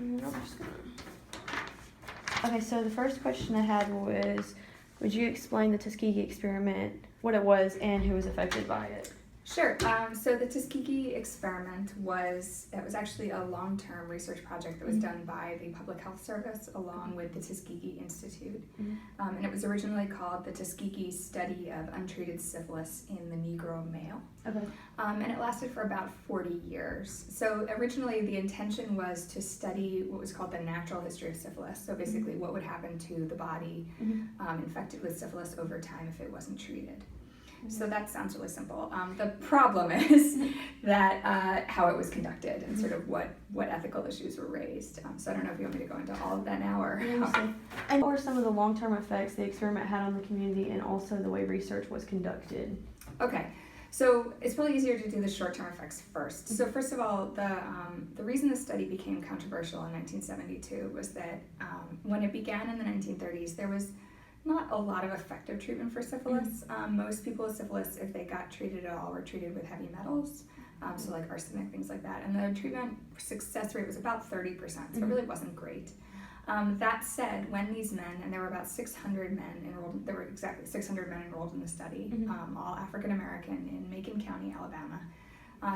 I'm just gonna... Okay, so the first question I had was, would you explain the Tuskegee experiment, what it was, and who was affected by it? Sure. So the Tuskegee experiment was actually a long-term research project that was done by the Public Health Service along with the Tuskegee Institute. And it was originally called the Tuskegee Study of Untreated Syphilis in the Negro Male. Okay. And it lasted for about 40 years. So originally the intention was to study what was called the natural history of syphilis. So basically what would happen to the body infected with syphilis over time if it wasn't treated. So that sounds really simple. The problem is that how it was conducted and sort of what ethical issues were raised. So I don't know if you want me to go into all of that now or... And what were some of the long-term effects the experiment had on the community and also the way research was conducted? Okay, so it's probably easier to do the short-term effects first. So first of all, the reason the study became controversial in 1972 was that when it began in the 1930s, there was not a lot of effective treatment for syphilis. Most people with syphilis, if they got treated at all, were treated with heavy metals, so like arsenic, things like that. And the treatment success rate was about 30%, so it really wasn't great. That said, when these men, and there were about 600 men enrolled, there were exactly 600 men enrolled in the study, all African American in Macon County, Alabama.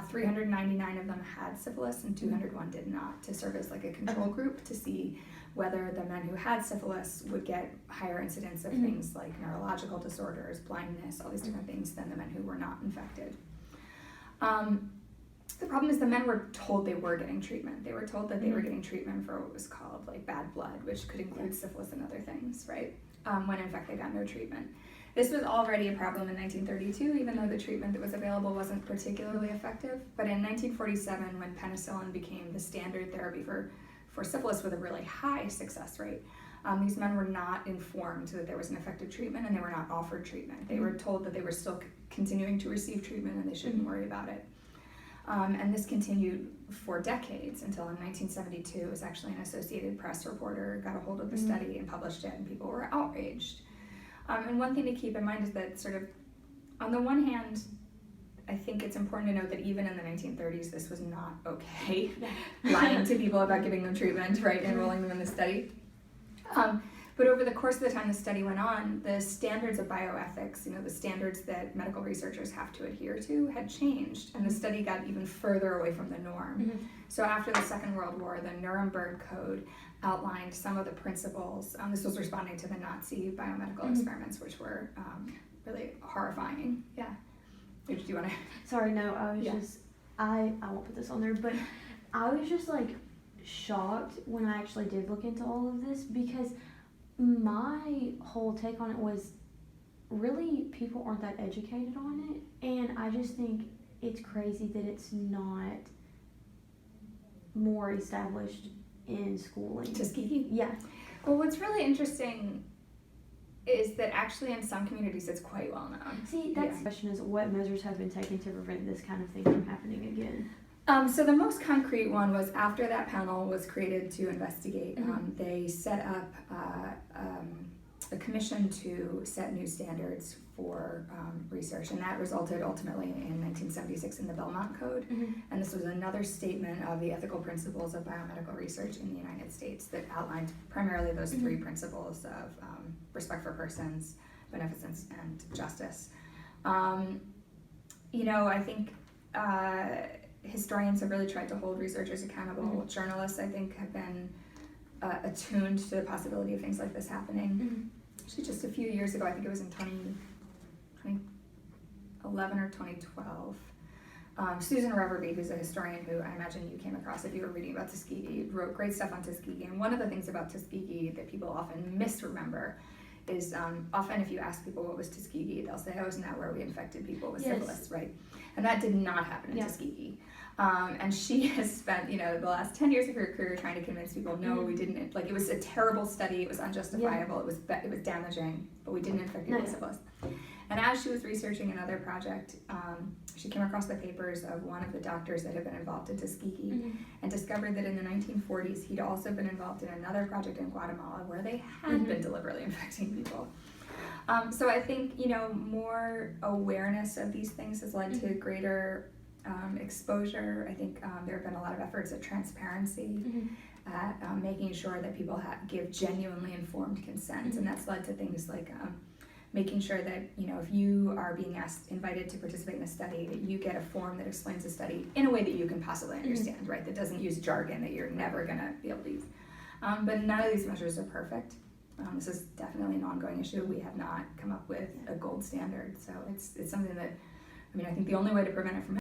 399 of them had syphilis and 201 did not, to serve as like a control group to see whether the men who had syphilis would get higher incidence of things like neurological disorders, blindness, all these different things than the men who were not infected. The problem is the men were told they were getting treatment. They were told that they were getting treatment for what was called like bad blood, which could include syphilis and other things, right? When in fact they got no treatment. This was already a problem in 1932, even though the treatment that was available wasn't particularly effective. But in 1947, when penicillin became the standard therapy for syphilis with a really high success rate, these men were not informed that there was an effective treatment and they were not offered treatment. They were told that they were still continuing to receive treatment and they shouldn't worry about it. And this continued for decades until in 1972, it was actually an Associated Press reporter got a hold of the study and published it, and people were outraged. And one thing to keep in mind is that sort of, on the one hand, I think it's important to note that even in the 1930s, this was not okay, lying to people about giving them treatment, right, enrolling them in the study. But over the course of the time the study went on, the standards of bioethics, the standards that medical researchers have to adhere to had changed, and the study got even further away from the norm. So after the Second World War, the Nuremberg Code outlined some of the principles. This was responding to the Nazi biomedical experiments, which were really horrifying. Yeah. Do you want to? Sorry, no, I was just, I won't put this on there, but I was just like shocked when I actually did look into all of this, because my whole take on it was really people aren't that educated on it, and I just think it's crazy that it's not more established in schooling. Tuskegee? Yeah. Well, what's really interesting is that actually in some communities it's quite well known. See, that's the question is, what measures have been taken to prevent this kind of thing from happening again? So the most concrete one was after that panel was created to investigate, they set up a commission to set new standards for research, and that resulted ultimately in 1976 in the Belmont Code. And this was another statement of the ethical principles of biomedical research in the United States that outlined primarily those three principles of respect for persons, beneficence, and justice. I think historians have really tried to hold researchers accountable. Journalists, I think, have been attuned to the possibility of things like this happening. Actually, just a few years ago, I think it was in 2011 or 2012, Susan Reverby, who's a historian who I imagine you came across if you were reading about Tuskegee, wrote great stuff on Tuskegee. And one of the things about Tuskegee that people often misremember is often if you ask people what was Tuskegee, they'll say, oh, isn't that where we infected people with syphilis, right? And that did not happen in Tuskegee. And she has spent, the last 10 years of her career trying to convince people, no, we didn't. Like, it was a terrible study. It was unjustifiable. It was damaging, but we didn't infect people with syphilis. And as she was researching another project, she came across the papers of one of the doctors that had been involved in Tuskegee and discovered that in the 1940s, he'd also been involved in another project in Guatemala where they had been deliberately infecting people. So I think, more awareness of these things has led to greater exposure. I think there have been a lot of efforts at transparency. at making sure that people give genuinely informed consent, and that's led to things like making sure that, you know, if you are being invited to participate in a study, that you get a form that explains the study in a way that you can possibly understand, right? That doesn't use jargon that you're never gonna be able to use. But none of these measures are perfect. This is definitely an ongoing issue. We have not come up with a gold standard, so it's something that, I mean, I think the only way to prevent it from